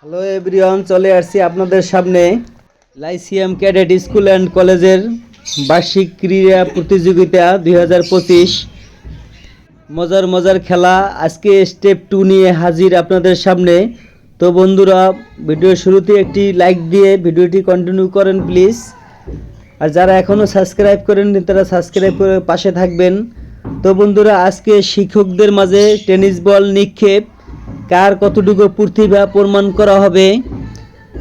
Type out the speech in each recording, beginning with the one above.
Hello everyone, চলে আসছি আপনাদের সামনে লাইসিয়াম ক্যাডেট স্কুল অ্যান্ড কলেজের বার্ষিক ক্রীড়া প্রতিযোগিতা 2025 মজার মজার খেলা। আজকে স্টেপ 2 নিয়ে হাজির আপনাদের সামনে। তো বন্ধুরা, ভিডিওর শুরুতে একটি লাইক দিয়ে ভিডিওটি কন্টিনিউ করেন প্লিজ। আর যারা এখনও সাবস্ক্রাইব করেননি তারা সাবস্ক্রাইব করে পাশে থাকবেন। তো বন্ধুরা, আজকে শিক্ষকদের মাঝে টেনিস বল নিক্ষেপ, কার কতটুকু প্রতিভা প্রমাণ করা হবে।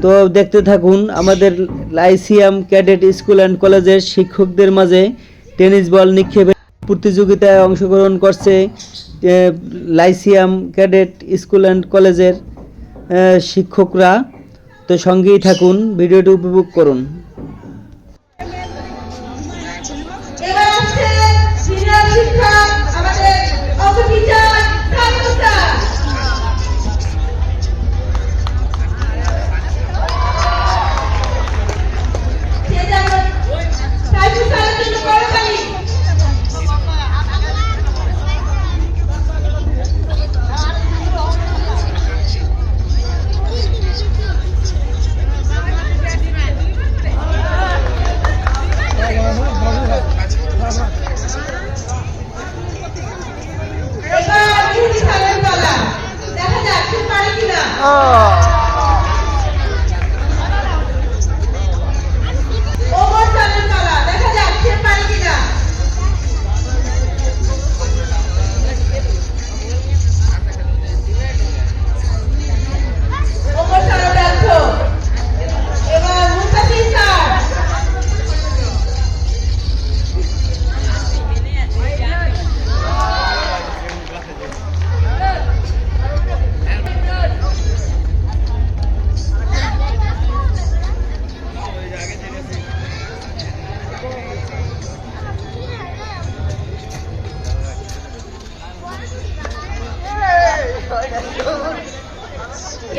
তো দেখতে থাকুন। আমাদের লাইসিয়াম ক্যাডেট স্কুল অ্যান্ড কলেজের শিক্ষকদের মাঝে টেনিস বল নিক্ষেপের প্রতিযোগিতায় অংশগ্রহণ করছে লাইসিয়াম ক্যাডেট স্কুল অ্যান্ড কলেজের শিক্ষকরা। তো সঙ্গেই থাকুন, ভিডিওটি উপভোগ করুন।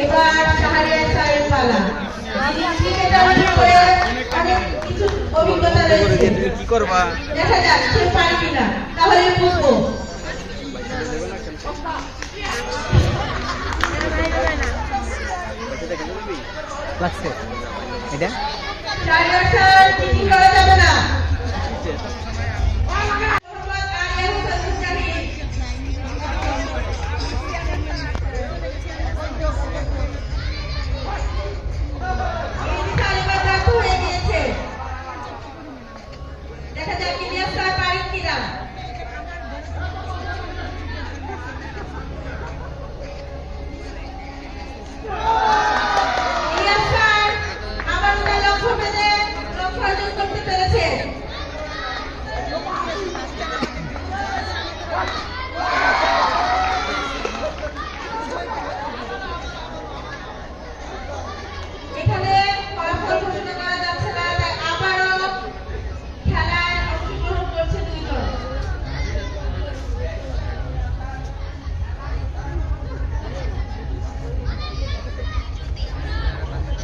এবার শাহরিয়ার স্যারের পালা। অনেক কিছু অভিজ্ঞতা রয়েছে, দেখা যাক সে পারে কিনা, তাহলে বুঝবো। শাহরিয়ার স্যার টিকিং করা যাবে না।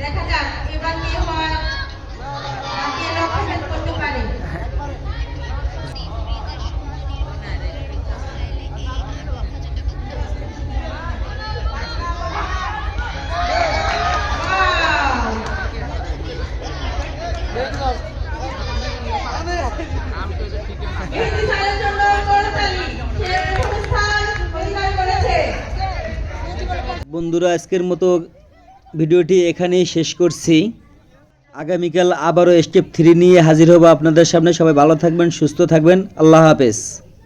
দেখা যাক এবার কে হয়, কে লক্ষ্য করতে পারে। বন্ধুরা, আজকের মতো ভিডিওটি এখানেই শেষ করছি। আগামীকাল আবারও স্টেপ 3 নিয়ে হাজির হব আপনাদের সামনে। সবাই ভালো থাকবেন, সুস্থ থাকবেন। আল্লাহ হাফেজ।